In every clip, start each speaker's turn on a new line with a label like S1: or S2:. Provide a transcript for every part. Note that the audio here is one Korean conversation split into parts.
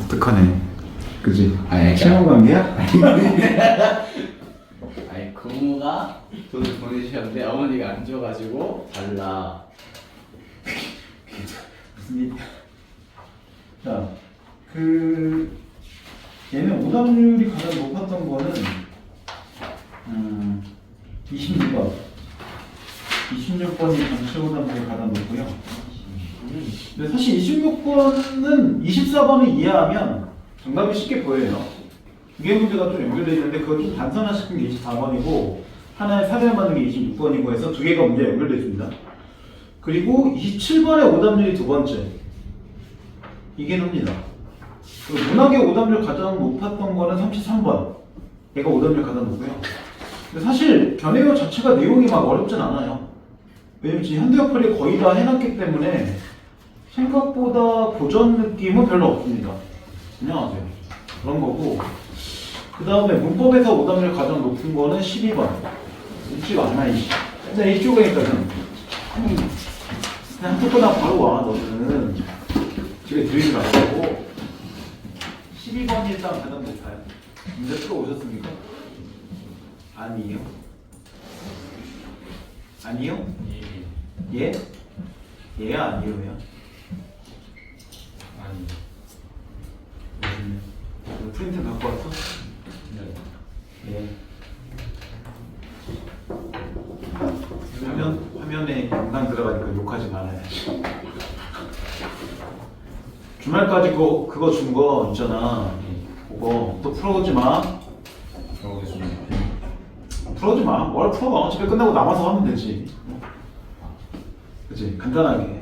S1: 독특하네. 그지?
S2: 아니,
S1: 친구 관계야?
S2: 아니 고모가 돈을 보내주셨는데 어머니가 안 줘가지고 달라.
S1: 무슨 일? 자, 얘는 오답률이 가장 높았던 거는 26번. 26번이 전체 오답률이 가장 높고요. 근데 사실 26번은 24번을 이해하면 정답이 쉽게 보여요. 두 개 문제가 좀 연결되어 있는데 그걸 좀 단순화시킨 게 24번이고 하나의 사례를 만든 게 26번이고 해서 두 개가 문제가 연결되어 있습니다. 그리고 27번의 오답률이 두 번째. 이게 납니다. 그리고 문학의 오답률 가장 높았던 거는 33번. 얘가 오답률 가장 높고요. 근데 사실 견해어 자체가 내용이 막 어렵진 않아요. 왜냐면 지금 현대어플이 거의 다 해놨기 때문에 생각보다 고전 느낌은 별로 없습니다. 안녕하세요. 그런 거고. 그 다음에 문법에서 오답률 가장 높은 거는 12번. 웃지가 않아, 이씨. 근데 이쪽에니까는. 그냥 학교보다 바로 와, 너는. 집에 들이지 말고. 12번이 일단 가장 높아요. 문제 풀어오셨습니까? 아니요. 아니요? 예? 예야 아니요야?
S2: 아니.
S1: 프린트 갖고 왔어?
S2: 네.
S1: 예. 화면에 영상 들어가니까 욕하지 말아야지. 주말까지 그거 준 거 있잖아. 그거 또 풀어오지 마.
S2: 들어보겠습니다.
S1: 풀어오지 마. 뭘 풀어? 집에 끝나고 남아서 하면 되지. 그치? 간단하게.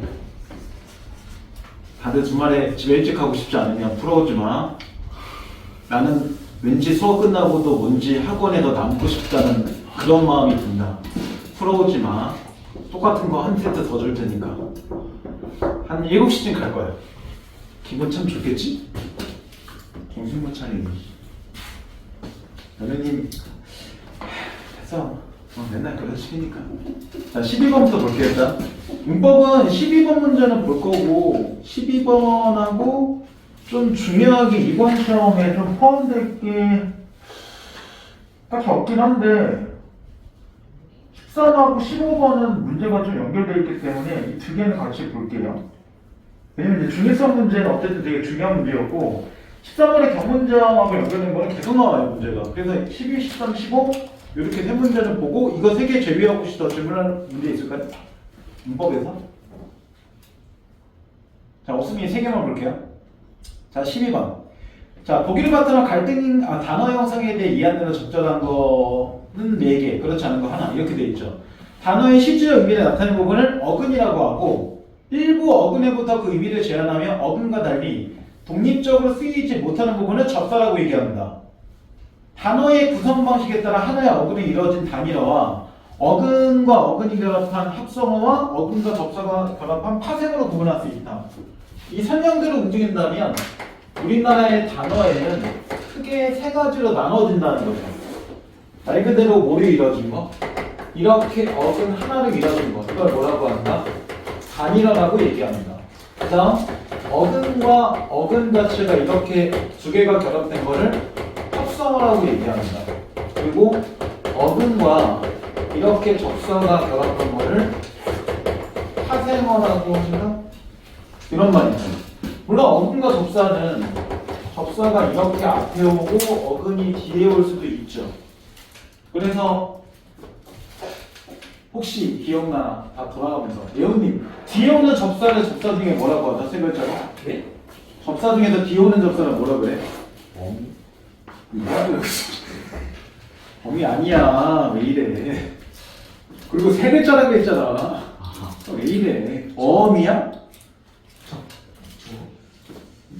S1: 다들 주말에 집에 일찍 가고 싶지 않으면 풀어오지 마. 나는 왠지 수업 끝나고도 뭔지 학원에 더 남고 싶다는 그런 마음이 든다. 풀어오지 마. 똑같은 거 한 세트 더 줄 테니까. 한 7시쯤 갈 거야. 기분 참 좋겠지? 정신 못 차리니. 연우님, 됐어. 맨날 그런 식이니까. 자, 12번부터 볼게요, 일단. 문법은 12번 문제는 볼 거고, 12번하고 좀 중요하게 이번 시험에 좀 포함될 게 딱히 없긴 한데, 13하고 15번은 문제가 좀 연결되어 있기 때문에 이 두 개는 같이 볼게요. 왜냐면 이제 중요성 문제는 어쨌든 되게 중요한 문제였고 13번의 경문장하고 연결된 거는 계속 나와요, 문제가. 그래서 12, 13, 15 이렇게 세 문제는 보고 이거 세 개 제외하고 혹시 더 질문할 문제 있을까요? 문법에서? 자, 없으면 세 개만 볼게요. 자, 12번. 자, 보기를 바탕으로 단어 형상에 대해 이해하는 적절한 거는 4개, 그렇지 않은 거 하나 이렇게 돼 있죠. 단어의 실질적 의미를 나타내는 부분을 어근이라고 하고 일부 어근에부터 그 의미를 제한하며 어근과 달리 독립적으로 쓰이지 못하는 부분을 접사라고 얘기합니다. 단어의 구성 방식에 따라 하나의 어근이 이루어진 단일어와 어근과 어근이 결합한 합성어와 어근과 접사가 결합한 파생어로 구분할 수 있다. 이 설명대로 움직인다면 우리나라의 단어에는 크게 세 가지로 나눠진다는 거죠. 말 그대로 뭐로 이루어진 거? 이렇게 어근 하나를 이루어진 거. 이걸 뭐라고 한다? 단일어라고 얘기합니다. 그 다음 어근과 어근 자체가 이렇게 두 개가 결합된 거를 합성어라고 얘기합니다. 그리고 어근과 이렇게 접사가 결합된 거를 파생어라고 한다? 이런 말이죠. 물론 어근과 접사는 접사가 이렇게 앞에 오고 어근이 뒤에 올 수도 있죠. 그래서 혹시 기억나? 다 돌아가면서 예훈님 뒤에 오는 접사를 접사 중에 뭐라고 하죠? 세 글자로?
S2: 네?
S1: 접사 중에서 뒤에 오는 접사는 뭐라 그래? 뭐야? 범이 아니야. 왜 이래? 그리고 세 글자라고 했잖아. 왜 이래? 어미야?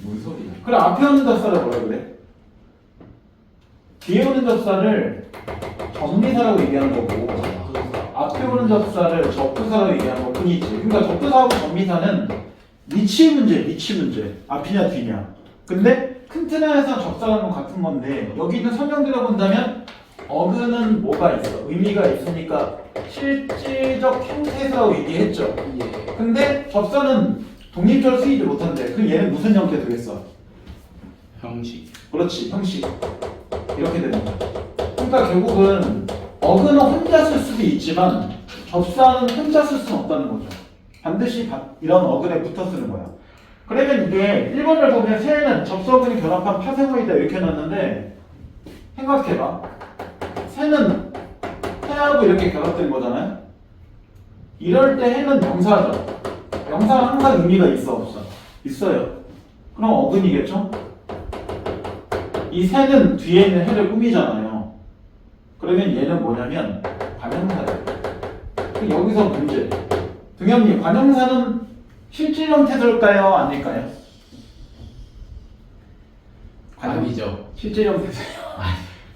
S2: 뭔 소리야?
S1: 그래, 앞에 오는 접사를 뭐라 그래? 뒤에 오는 접사를 정리사라고 얘기하는 거고 앞에 오는 접사를 접두사라고 얘기하는 것 뿐이지. 그러니까 접두사하고 정미사는 위치 문제. 앞이냐 뒤냐. 근데 큰 틀 안에서 접사하는 건 같은 건데 여기 있는 설명들어 본다면 어근은 뭐가 있어? 의미가 있으니까 실질적 형태라고 얘기했죠. 근데 접사는 독립적으로 쓰이지 못한대. 그럼 얘는 무슨 형태 되겠어?
S2: 형식.
S1: 그렇지, 형식. 이렇게 되는 거죠. 그러니까 결국은 어근은 혼자 쓸 수도 있지만 접사는 혼자 쓸 수는 없다는 거죠. 반드시 이런 어근에 붙어 쓰는 거야. 그러면 이게 1번을 보면 새는 접수어근이 결합한 파생어이다 이렇게 해놨는데 생각해봐. 새는 새하고 이렇게 결합된 거잖아요. 이럴 때 해는 명사죠. 명사는 항상 의미가 있어 없어? 있어요. 그럼 어근이겠죠? 이 새는 뒤에 있는 해를 꾸미잖아요. 그러면 얘는 뭐냐면 관형사예요. 여기서 문제. 등현님, 관형사는 실질형 태도일까요? 아닐까요?
S2: 아니죠.
S1: 실질형 태도예요.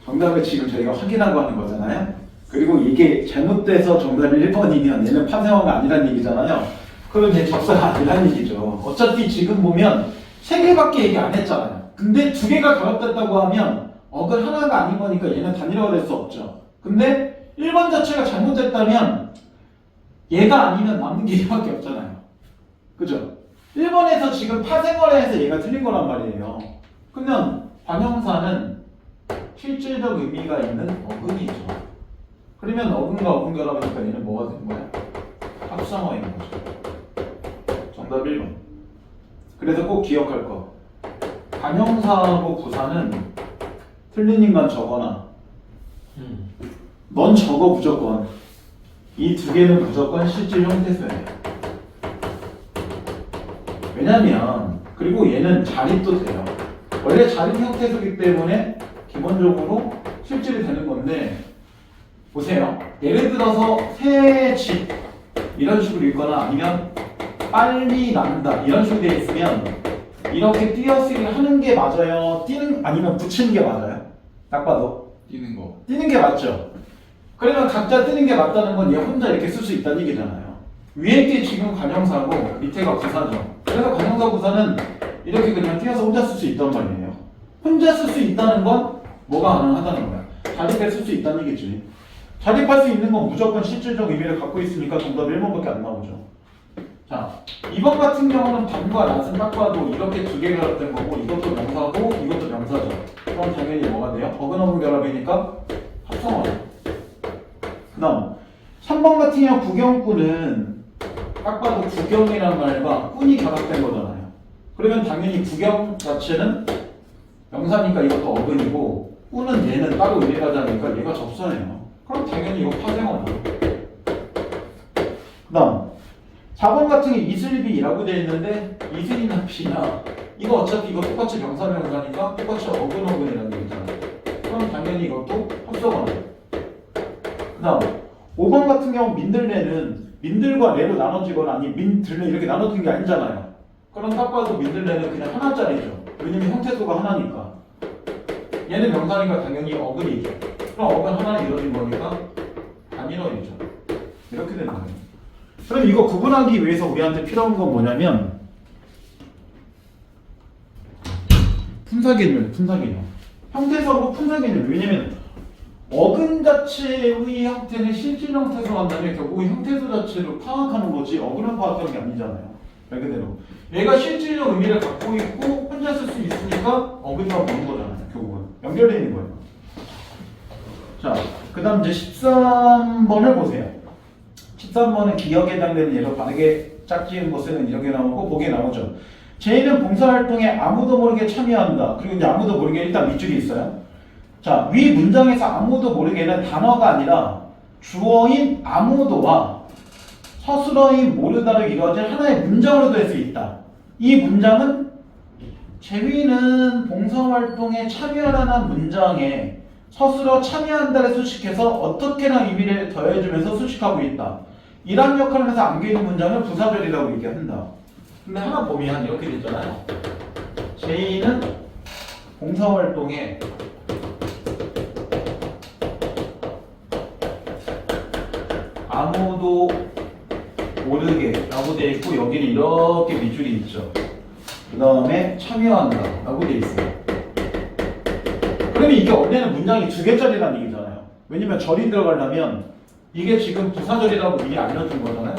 S1: 정답을 지금 저희가 확인하고 하는 거잖아요. 그리고 이게 잘못돼서 정답이 1번이면 얘는 파생어가 아니란 얘기잖아요. 그럼 얘 접사가 아니란 얘기죠. 어차피 지금 보면 3개밖에 얘기 안 했잖아요. 근데 2개가 결합됐다고 하면 어근 하나가 아닌 거니까 얘는 단일화가 될 수 없죠. 근데 1번 자체가 잘못됐다면 얘가 아니면 남는 게 얘밖에 없잖아요. 그죠? 1번에서 지금 파생어라 해서 얘가 틀린 거란 말이에요. 그러면 관형사는 실질적 의미가 있는 어근이죠. 그러면 어근과 어근 결합이니까 얘는 뭐가 되는 거야? 합성어인 거죠. 정답 1번. 그래서 꼭 기억할 거. 관형사하고 부사는 틀린 인간 적어놔. 넌 적어 무조건. 이 2개는 무조건 실질 형태소예요. 왜냐면 그리고 얘는 자립도 돼요. 원래 자립 형태소이기 때문에 기본적으로 실질이 되는 건데 보세요. 예를 들어서 새 집 이런 식으로 읽거나 아니면 빨리 난다 이런 식으로 되어 있으면 이렇게 띄어쓰기 하는 게 맞아요? 아니면 붙이는 게 맞아요? 딱 봐도
S2: 뛰는 거.
S1: 뛰는 게 맞죠? 그러면 각자 뜨는 게 맞다는 건 얘 혼자 이렇게 쓸 수 있다는 얘기잖아요. 위에 게 지금 관형사고 밑에가 부사죠. 그래서 관형사 부사는 이렇게 그냥 띄어서 혼자 쓸 수 있단 말이에요. 혼자 쓸 수 있다는 건 뭐가 가능하다는 거야? 자립해 쓸 수 있다는 얘기지. 자립할 수 있는 건 무조건 실질적 의미를 갖고 있으니까 정답 1번밖에 안 나오죠. 자, 2번 같은 경우는 반과 낫은 딱 봐도 이렇게 2개 결합된 거고 이것도 명사고 이것도 명사죠. 그럼 당연히 뭐가 돼요? 어근어근 결합이니까 합성어죠. 그 다음 3번 같은 경우 구경꾼은 딱 봐도 구경이란 말과 꾼이 결합된 거잖아요. 그러면 당연히 구경 자체는 명사니까 이것도 어근이고 꾼은 얘는 따로 의미가 다르니까 얘가 접선이에요. 그럼 당연히 이거 파생어죠. 그 다음 4번 같은 게 이슬비라고 되어 있는데 이슬이나 비나 이거 어차피 이거 똑같이 명사니까 똑같이 어근어근이라는 얘기잖아요. 그럼 당연히 이것도 합성어죠. 그 다음 5번 같은 경우 민들레는 민들과 레로 나눠지거나 아니 민들레 이렇게 나눠진 게 아니잖아요. 그럼 딱 봐도 민들레는 그냥 하나짜리죠. 왜냐면 형태소가 하나니까. 얘는 명사니까 당연히 어근이죠. 그럼 어근 하나 이루어진 거니까 단일어이죠. 이렇게 되는 거예요. 그럼 이거 구분하기 위해서 우리한테 필요한 건 뭐냐면 분사개념, 분사개념. 형태소하고 분사개념. 왜냐면 어근 자체의 형태는 실질 형태소 한다면 결국은 형태소 자체로 파악하는 거지 어근을 파악하는 게 아니잖아요. 말 그대로 얘가 실질적 의미를 갖고 있고 혼자 쓸 수 있으니까 어근이라고 보는 거잖아요. 결국은 연결되어 있는 거예요. 자, 그 다음 이제 13번을 보세요. 13번은 기억에 해당되는 예로 바르게 짝지은 것은 이렇게 나오고 보기에 나오죠. 제2는 봉사활동에 아무도 모르게 참여한다. 그리고 이제 아무도 모르게 일단 밑줄이 있어요. 자, 위 문장에서 아무도 모르게는 단어가 아니라 주어인 아무도와 서술어인 모르다로 이루어진 하나의 문장으로 될 수 있다. 이 문장은 재위는 봉사활동에 참여하라는 문장에 서술어 참여한다를 수식해서 어떻게나 의미를 더해주면서 수식하고 있다. 이런 역할을 하면서 안겨있는 문장을 부사절이라고 얘기한다. 근데 하나 보면 이렇게 되잖아요. 제2는 봉사활동에 아무도 모르게 라고 되어 있고 여기는 이렇게 밑줄이 있죠. 그 다음에 참여한다 라고 되어 있어요. 그러면 이게 원래는 문장이 2개짜리라는 얘기잖아요. 왜냐면 절이 들어가려면 이게 지금 부사절이라고 미리 알려준 거잖아요.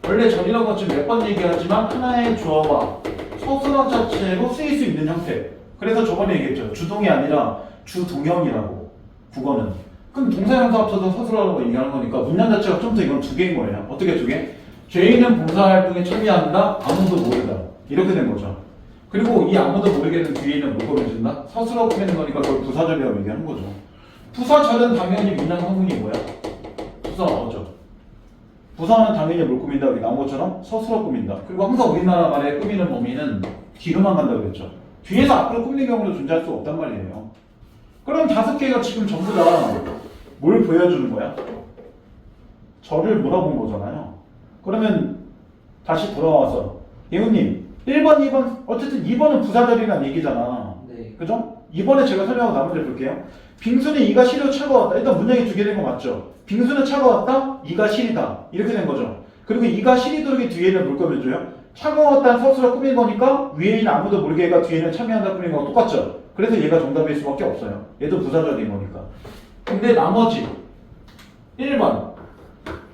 S1: 원래 절이라고 지금 몇 번 얘기하지만 하나의 주어와 서술어 자체로 쓰일 수 있는 형태. 그래서 저번에 얘기했죠. 주동이 아니라 주동형이라고 국어는. 그럼 동사형사 합쳐서 서술하라고 얘기하는 거니까 문장 자체가 좀 더 이건 두 개인 거예요. 어떻게 두 개? 죄인은 봉사활동에 참여한다. 아무도 모르다. 이렇게 된 거죠. 그리고 이 아무도 모르게는 뒤에 있는 뭘 꾸며준다? 서술어 꾸미는 거니까 그걸 부사절이라고 얘기하는 거죠. 부사절은 당연히 문장 성분이 뭐야? 부사 어죠. 부사는 당연히 뭘 꾸민다 여기 나온 것처럼 서술어 꾸민다. 그리고 항상 우리나라 말에 꾸미는 범위는 뒤로만 간다고 그랬죠. 뒤에서 앞으로 꾸미는 경우도 존재할 수 없단 말이에요. 그럼 5개가 지금 전부 다 뭘 보여주는 거야? 저를 물어본 거잖아요. 그러면 다시 돌아와서 예우님 1번, 2번 어쨌든 2번은 부사절이라는 얘기잖아.
S3: 네.
S1: 그죠? 이번에 제가 설명하고 나머지를 볼게요. 빙수는 이가 시려 차가웠다. 일단 문장이 두 개 된 거 맞죠? 빙수는 차가웠다. 이가 시리다. 이렇게 된 거죠. 그리고 이가 시리도록이 뒤에는 뭘 꾸며줘요? 차가웠다는 서술어 꾸민 거니까 위에 있는 아무도 모르게가 뒤에는 참여한다 꾸민 거랑 똑같죠? 그래서 얘가 정답일 수밖에 없어요. 얘도 부사절인 거니까. 근데 나머지 1번,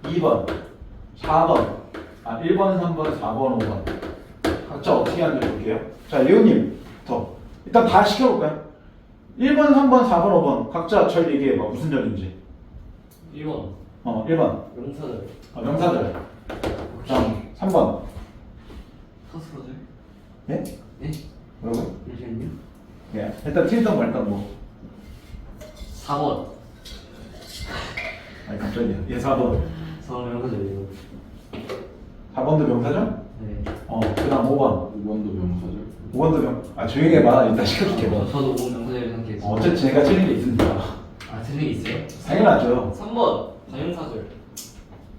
S1: 2번, 4번 1번, 3번, 4번, 5번 각자 어떻게 하는지 볼게요. 자, 예우님부터 일단 다 시켜볼까요? 1번, 3번, 4번, 5번 각자 절 얘기해봐. 무슨 절인지.
S3: 1번
S1: 1번
S3: 명사절
S1: 명사절. 다음 3번
S3: 서술어절
S1: 예?
S3: 네?
S1: 뭐라고요?
S3: 잠시만요.
S1: 예. 일단 틀리던 거 일단 뭐
S3: 4번
S1: 아니 갑자기요. 예, 4번
S3: 4번 명사절이요.
S1: 4번도 명사절?
S3: 네.
S1: 그 다음 5번
S2: 5번도 명사절.
S1: 5번도 조용히 해봐. 일단 시켜줄게 뭐.
S3: 저도 5번 명사절이 생각했어요.
S1: 어쨌든 제가 틀린 게 있습니다.
S3: 아 틀린 게 있어요?
S1: 당연하죠.
S3: 3번 관용사절.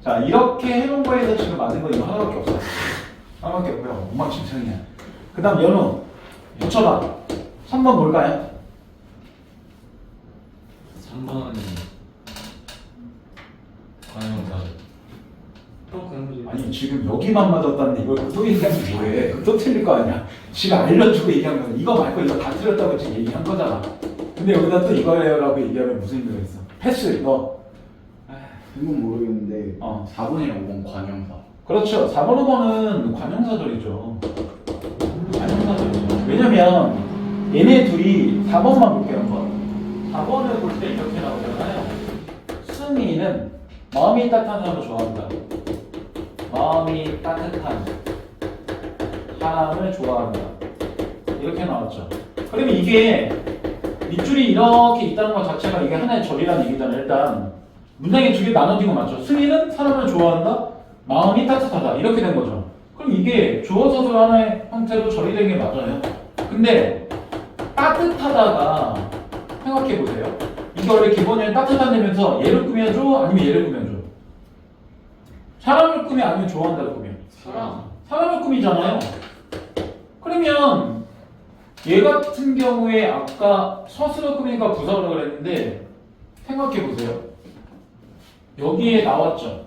S1: 자, 이렇게 해놓은 거에서 지금 맞는 건 이거 하나밖에 없어요. 하나밖에 없고요. 엉망진창이야. 그 다음 연우 붙여봐. 3번 뭘까요?
S4: 3번 관용사절.
S3: 관용사절.
S1: 아니 지금 여기만 맞았다는데 이걸 또 얘기하면 뭐해? 그거 또 틀릴 거 아니야. 지금 알려주고 얘기한 거야. 이거 말고 이거 다 틀렸다고 지금 얘기한 거잖아. 근데 여기다 또 이거예요라고 얘기하면 무슨 의미가 있어? 패스 너.
S2: 이건 모르겠는데 4번이랑 5번 관형사.
S1: 그렇죠. 4번, 5번은 관형사절이죠. 관형사절이죠. 왜냐면 얘네 둘이 4번만 볼게요. 한번. 4번을 볼 때 이렇게 나오잖아요. 승희는 마음이 따뜻한 사람을 좋아한다. 마음이 따뜻한 사람을 좋아한다. 이렇게 나왔죠. 그러면 이게 밑줄이 이렇게 있다는 것 자체가 이게 하나의 절이라는 얘기잖아요. 일단 문장이 두 개 나눠진 거 맞죠? 승희는 사람을 좋아한다. 마음이 따뜻하다. 이렇게 된 거죠. 그럼 이게 주어 서술 하나의 형태로 절이 된 게 맞아요. 근데 따뜻하다가 생각해 보세요. 이게 원래 기본에 따뜻한 되면서 얘를 꾸며줘? 아니면 얘를 꾸며줘? 사람을 꾸며 아니면 좋아한다를 꾸며? 사람을 꾸미잖아요. 그러면 얘 같은 경우에 아까 서술어 꾸미니까 부사로 그랬는데 생각해 보세요. 여기에 나왔죠.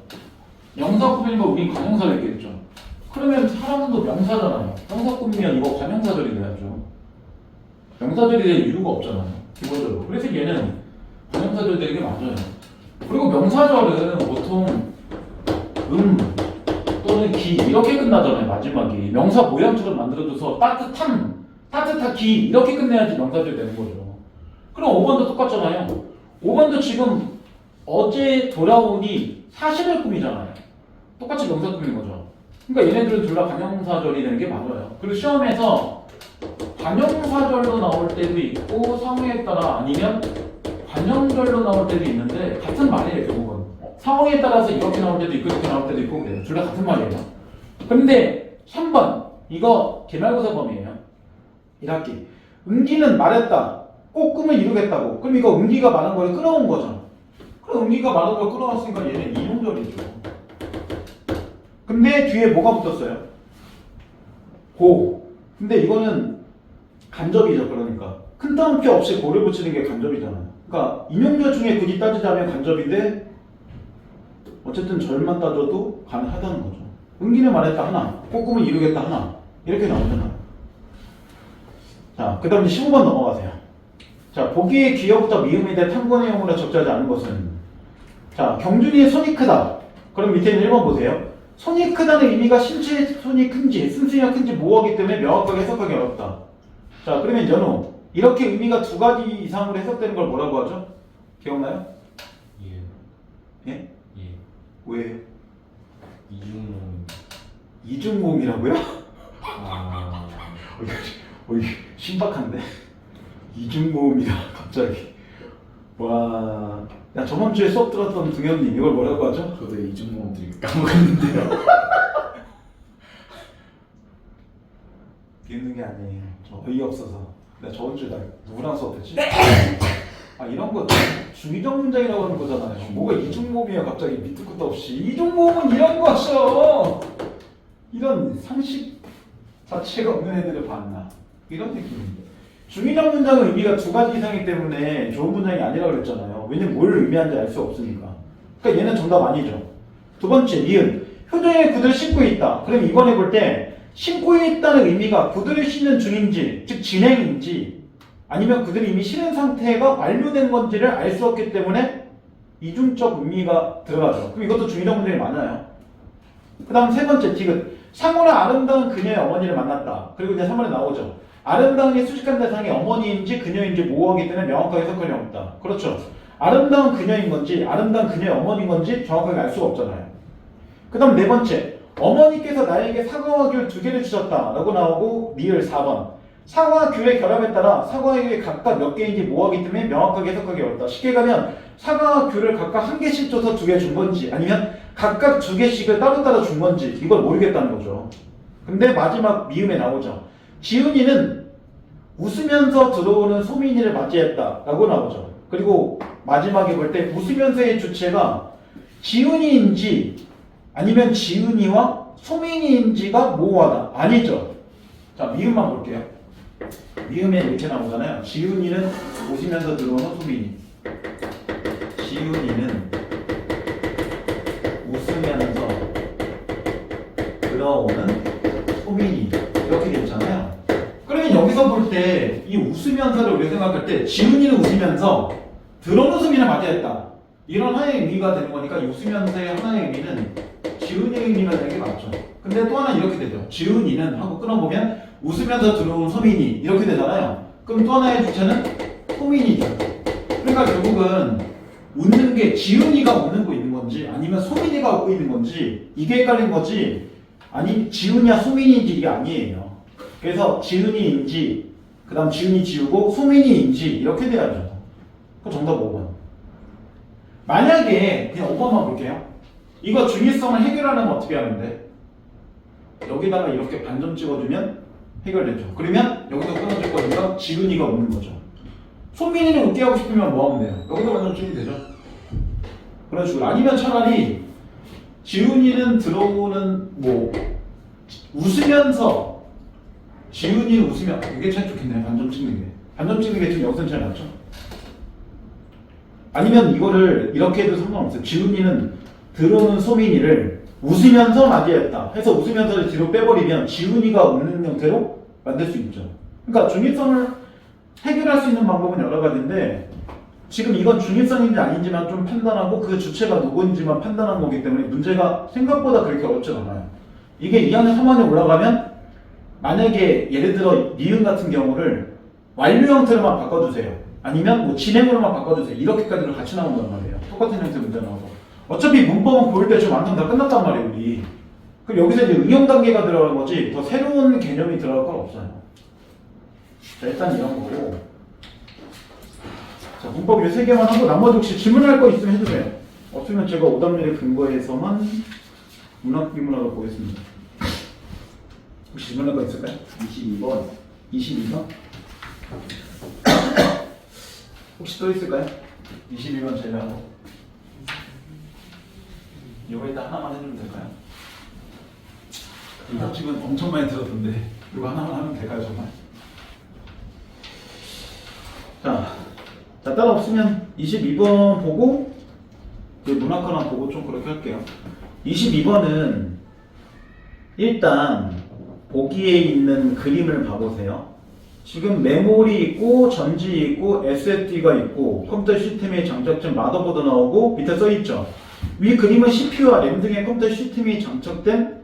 S1: 명사 꾸미니까 우린 관형사를 얘기했죠. 그러면 사람도 명사잖아요. 명사 꾸미면 이거 관형사절이 돼야죠. 명사절이 될 이유가 없잖아요. 기본적으로. 그래서 얘는 관형사절 되는 게 맞아요. 그리고 명사절은 보통 또는 기 이렇게 끝나잖아요. 마지막이 명사 모양처럼 만들어줘서 따뜻하기 이렇게 끝내야지 명사절 되는 거죠. 그럼 5번도 똑같잖아요. 5번도 지금 어제 돌아오니 사실을 꾸미잖아요. 똑같이 명사 꾸미는 거죠. 그러니까 얘네들은 둘 다 관형사절이 되는 게 맞아요. 그리고 시험에서 관형사절로 나올 때도 있고 상황에 따라 아니면 관형절로 나올 때도 있는데 같은 말이에요. 결국은 상황에 따라서 이렇게 나올 때도 있고 이렇게 나올 때도 있고 그래요. 둘 다 같은 말이에요. 그런데 3번 이거 기말고사 범위예요. 1학기 응기는 말했다. 꼭 꿈을 이루겠다고. 그럼 이거 응기가 말한 거를 끌어온 거죠. 그럼 응기가 말한 걸 끌어왔으니까 얘는 이용절이죠. 근데 뒤에 뭐가 붙었어요? 고. 근데 이거는 간접이죠. 그러니까 큰 따옴표 없이 고를 붙이는 게 간접이잖아요. 그러니까 인용절 중에 굳이 따지자면 간접인데 어쨌든 절만 따져도 가능하다는 거죠. 응기는 말했다 하나, 꼭 꿈을 이루겠다 하나 이렇게 나오잖아요. 자, 그 다음 이제 15번 넘어가세요. 자, 보기에 기어부터 미음이 돼 탐구내용으로 적절하지 않은 것은 자, 경준이의 손이 크다. 그럼 밑에 있는 1번 보세요. 손이 크다는 의미가 신체의 손이 큰지, 쓴소리가 큰지 모호하기 때문에 명확하게 해석하기 어렵다. 자, 그러면 연호. 이렇게 의미가 두 가지 이상으로 해석되는 걸 뭐라고 하죠? 기억나요?
S4: 예.
S1: 예?
S4: 예.
S1: 왜?
S4: 이중모음.
S1: 이중모음이라고요?
S4: 아.
S1: 어이, 신박한데? 이중모음이다, 갑자기. 와. 야, 저번 주에 수업 들었던 등현님, 이걸 뭐라고 하죠?
S2: 저도 이중모음 되게 까먹었는데요.
S1: 비웃는 게 아니에요. 저 어이없어서. 내가 저번 주에 나 누구랑 수업했지? 아, 이런 거 중의적 문장이라고 하는 거잖아요. 뭐가 이중모음이야, 갑자기 밑도 끝도 없이. 이중모음은 이런 거죠! 이런 상식 자체가 없는 애들을 봤나? 이런 느낌인데. 중의적 문장은 의미가 두 가지 이상이기 때문에 좋은 문장이 아니라고 그랬잖아요. 왜냐면 뭘 의미하는지 알 수 없으니까. 그러니까 얘는 정답 아니죠. 두 번째, 니은. 효정에 구두를 신고 있다. 그럼 이번에 볼 때 신고 있다는 의미가 구두를 신는 중인지, 즉 진행인지, 아니면 그들이 이미 신은 상태가 완료된 건지를 알 수 없기 때문에 이중적 의미가 들어가죠. 그럼 이것도 중의적 문장이 많아요. 그 다음 세 번째, 디귿. 상호나 아름다운 그녀의 어머니를 만났다. 그리고 이제 3번에 나오죠. 아름다운 게 수식한 대상이 어머니인지 그녀인지 모호하기 때문에 명확하게 해석할 리 없다. 그렇죠. 아름다운 그녀인 건지 아름다운 그녀의 어머니인 건지 정확하게 알 수가 없잖아요. 그 다음 네 번째, 어머니께서 나에게 사과와 귤 2개를 주셨다 라고 나오고 니을 4번. 사과와 귤의 결합에 따라 사과와 귤이 각각 몇 개인지 모호하기 때문에 명확하게 해석하기 어렵다. 쉽게 가면 사과와 귤을 각각 1개씩 줘서 2개 준 건지, 아니면 각각 2개씩을 따로따로 준 건지 이걸 모르겠다는 거죠. 근데 마지막 미음에 나오죠. 지훈이는 웃으면서 들어오는 소민이를 맞이했다 라고 나오죠. 그리고 마지막에 볼 때 웃으면서의 주체가 지훈이인지 아니면 지훈이와 소민이인지가 모호하다. 아니죠. 자, 미음만 볼게요. 미음에 이렇게 나오잖아요. 지훈이는 웃으면서 들어오는 소민이. 지훈이는 웃으면서 들어오는 소민이. 이렇게 되잖아요. 그러면 여기서 볼 때 이 웃으면서를 우리가 생각할 때 지훈이는 웃으면서 들어오는 소민을 맞이했다. 이런 하나의 의미가 되는 거니까 이 웃으면서의 하나의 의미는 지훈이의 의미가 되는 게 맞죠. 근데 또 하나 이렇게 되죠. 지훈이는 하고 끊어보면 웃으면서 들어오는 소민이 이렇게 되잖아요. 그럼 또 하나의 주체는 소민이죠. 그러니까 결국은 웃는 게 지훈이가 웃는 있는 건지 아니면 소민이가 웃고 있는 건지 이게 헷갈린 거지, 아니 지훈이야 소민이인지 이게 아니에요. 그래서 지훈이인지 그 다음 지훈이 지우고 소민이인지 이렇게 돼야죠. 그 정답 5번. 만약에 그냥 5번만 볼게요. 이거 중의성을 해결하려면 어떻게 하는데? 여기다가 이렇게 반점 찍어주면 해결되죠. 그러면 여기서 끊어질 거니까 지훈이가 웃는 거죠. 소민이는 웃게 하고 싶으면 뭐 하면 돼요? 여기다 반점 찍으면 되죠. 그런 식으로. 아니면 차라리 지훈이는 들어오는 뭐 웃으면서 지훈이는 웃으면 이게 참 좋겠네요. 반점 찍는 게. 반점 찍는 게 지금 여기서는 잘 낫죠. 아니면 이거를 이렇게 해도 상관없어요. 지훈이는 들어오는 소민이를 웃으면서 맞이했다 해서 웃으면서를 뒤로 빼버리면 지훈이가 웃는 형태로 만들 수 있죠. 그러니까 중의성을 해결할 수 있는 방법은 여러 가지인데 지금 이건 중의성인지 아닌지만 좀 판단하고 그 주체가 누구인지만 판단한 거기 때문에 문제가 생각보다 그렇게 어렵지 않아요. 이게 2학년 3학년 올라가면 만약에 예를 들어 니은 같은 경우를 완료 형태로만 바꿔주세요. 아니면 뭐 진행으로만 바꿔주세요. 이렇게까지는 같이 나온단 말이에요. 똑같은 형태 문제 나와서. 어차피 문법은 보일 때 좀 완전 다 끝났단 말이에요, 우리. 그럼 여기서 이제 응용 단계가 들어간 거지 더 새로운 개념이 들어갈 건 없어요. 자, 일단 이런 거고. 자, 문법 이 3개만 하고 나머지 혹시 질문할 거 있으면 해주세요. 없으면 제가 오답률에 근거해서만 문학 비문학을 보겠습니다. 혹시 질문할 거 있을까요?
S2: 22번.
S1: 22번? 혹시 또 있을까요? 22번 제외하고. 이거 일단 하나만 해주면 될까요? 이 답집은 엄청 많이 들었던데 이거 하나만 하면 될까요, 정말? 자, 따라 없으면 22번 보고 문학과나 보고 좀 그렇게 할게요. 22번은 일단 보기에 있는 그림을 봐보세요. 지금 메모리 있고 전지 있고 SSD가 있고 컴퓨터 시스템의 장착된 마더보드 나오고 밑에 써있죠. 위 그림은 CPU와 램 등의 컴퓨터 시스템이 장착된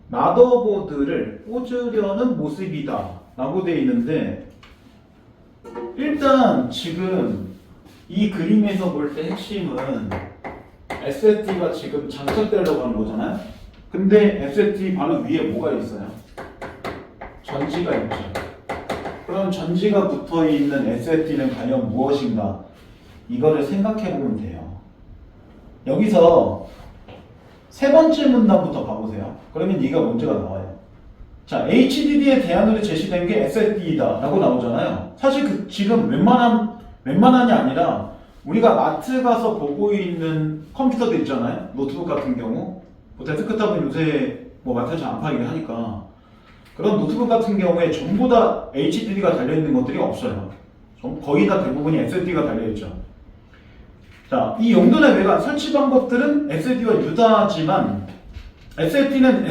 S1: 마더보드를 꽂으려는 모습이다 라고 되어 있는데 일단 지금 이 그림에서 볼 때 핵심은 SSD가 지금 장착되려고 하는 거잖아요. 근데 SSD 바로 위에 뭐가 있어요? 전지가 있죠. 그럼 전지가 붙어 있는 SSD는 과연 무엇인가? 이거를 생각해 보면 돼요. 여기서 세 번째 문단부터 봐보세요. 그러면 이가 문제가 나와요. 자, HDD의 대안으로 제시된 게 SSD이다 라고 나오잖아요. 사실 지금 웬만한이 아니라 우리가 마트 가서 보고 있는 컴퓨터도 있잖아요. 노트북 같은 경우. 뭐 데스크탑은 요새 뭐 마트에 잘 안 팔긴 하니까. 그런 노트북 같은 경우에 전부 다 HDD가 달려있는 것들이 없어요. 거의 다 대부분이 SSD가 달려있죠. 자, 이 용도의 외관 설치 방법들은 SSD와 유사하지만 SSD는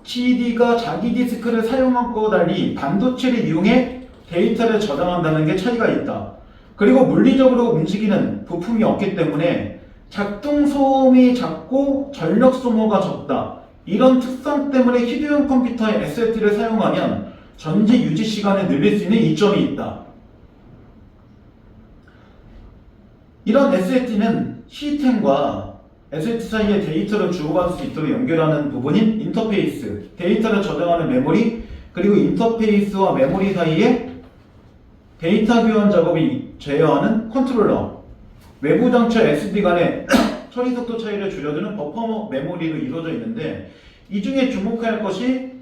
S1: HDD가 자기 디스크를 사용한 것과 달리 반도체를 이용해 데이터를 저장한다는 게 차이가 있다. 그리고 물리적으로 움직이는 부품이 없기 때문에 작동 소음이 작고 전력 소모가 적다. 이런 특성 때문에 휴대용 컴퓨터에 SSD를 사용하면 전지 유지 시간을 늘릴 수 있는 이점이 있다. 이런 SSD는 시스템과 SSD 사이에 데이터를 주고받을 수 있도록 연결하는 부분인 인터페이스, 데이터를 저장하는 메모리, 그리고 인터페이스와 메모리 사이에 데이터 교환 작업이 제어하는 컨트롤러, 외부 장치 SD 간의 처리 속도 차이를 줄여주는 버퍼 메모리로 이루어져 있는데 이 중에 주목해야 할 것이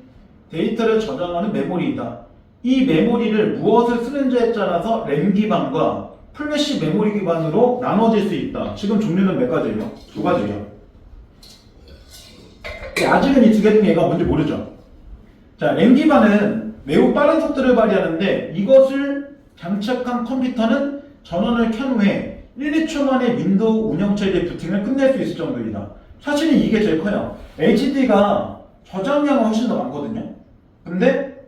S1: 데이터를 저장하는 메모리이다. 이 메모리를 무엇을 쓰는지에 따라서 램 기반과 플래시 메모리 기반으로 나눠질 수 있다. 지금 종류는 몇 가지예요? 두 가지예요. 아직은 이 두 개 중에 얘가 뭔지 모르죠. 자, 램 기반은 매우 빠른 속도를 발휘하는데 이것을 장착한 컴퓨터는 전원을 켠 후에 1, 2초 만에 윈도우 운영체제 부팅을 끝낼 수 있을 정도이다. 사실은 이게 제일 커요. HDD가 저장량은 훨씬 더 많거든요. 근데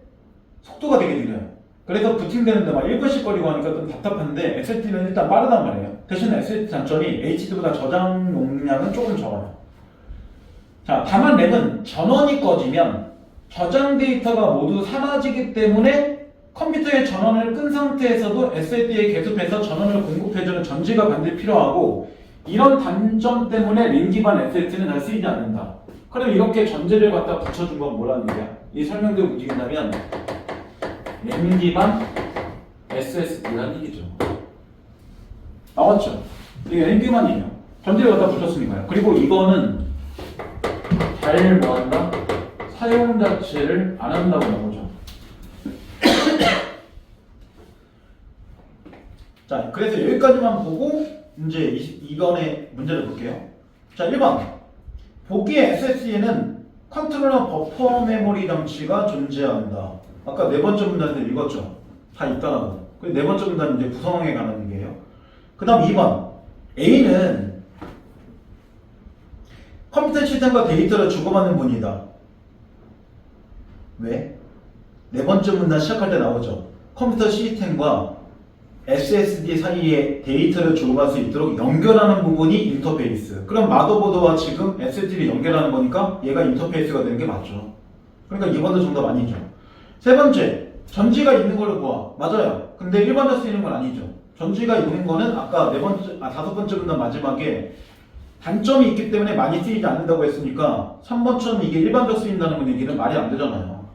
S1: 속도가 되게 느려요. 그래서 부팅되는데 막 1분씩 걸리고 하니까 좀 답답한데 SSD는 일단 빠르단 말이에요. 대신 SSD 장점이 HDD보다 저장 용량은 조금 적어요. 자, 다만 램은 전원이 꺼지면 저장 데이터가 모두 사라지기 때문에 컴퓨터의 전원을 끈 상태에서도 SSD에 계속해서 전원을 공급해주는 전지가 반드시 필요하고 이런 단점 때문에 램 기반 SSD는 잘 쓰이지 않는다. 그럼 이렇게 전지를 갖다 붙여준 건 뭐라는 얘기야? 이 설명대로 움직인다면 램 기반 SSD란 얘기죠. 나왔죠? 이게 램 기반이에요. 전지를 갖다 붙였으니까요. 그리고 이거는 잘 뭐한다? 사용 자체를 안 한다고 나오죠. 자, 그래서 여기까지만 보고 이제 이번에 문제를 볼게요. 자, 1번. 보기의 SSD에는 컨트롤러 버퍼 메모리 장치가 존재한다. 아까 네 번째 문단에서 읽었죠? 다 있다라고. 그 네 번째 문단은 이제 구성에 관한 얘기예요. 그 다음 2번. A는 컴퓨터 시스템과 데이터를 주고받는 분이다. 왜? 네 번째 문단 시작할 때 나오죠. 컴퓨터 시스템과 SSD 사이에 데이터를 주고받을 수 있도록 연결하는 부분이 인터페이스. 그럼 마더보드와 지금 SSD를 연결하는 거니까 얘가 인터페이스가 되는 게 맞죠. 그러니까 2번도 정답 아니죠. 세 번째, 전지가 있는 걸로 보아. 맞아요. 근데 일반적으로 쓰이는 건 아니죠. 전지가 있는 거는 아까 다섯 번째 문단 마지막에 단점이 있기 때문에 많이 쓰이지 않는다고 했으니까 3번처럼 이게 일반적으로 쓰인다는 얘기는 말이 안 되잖아요.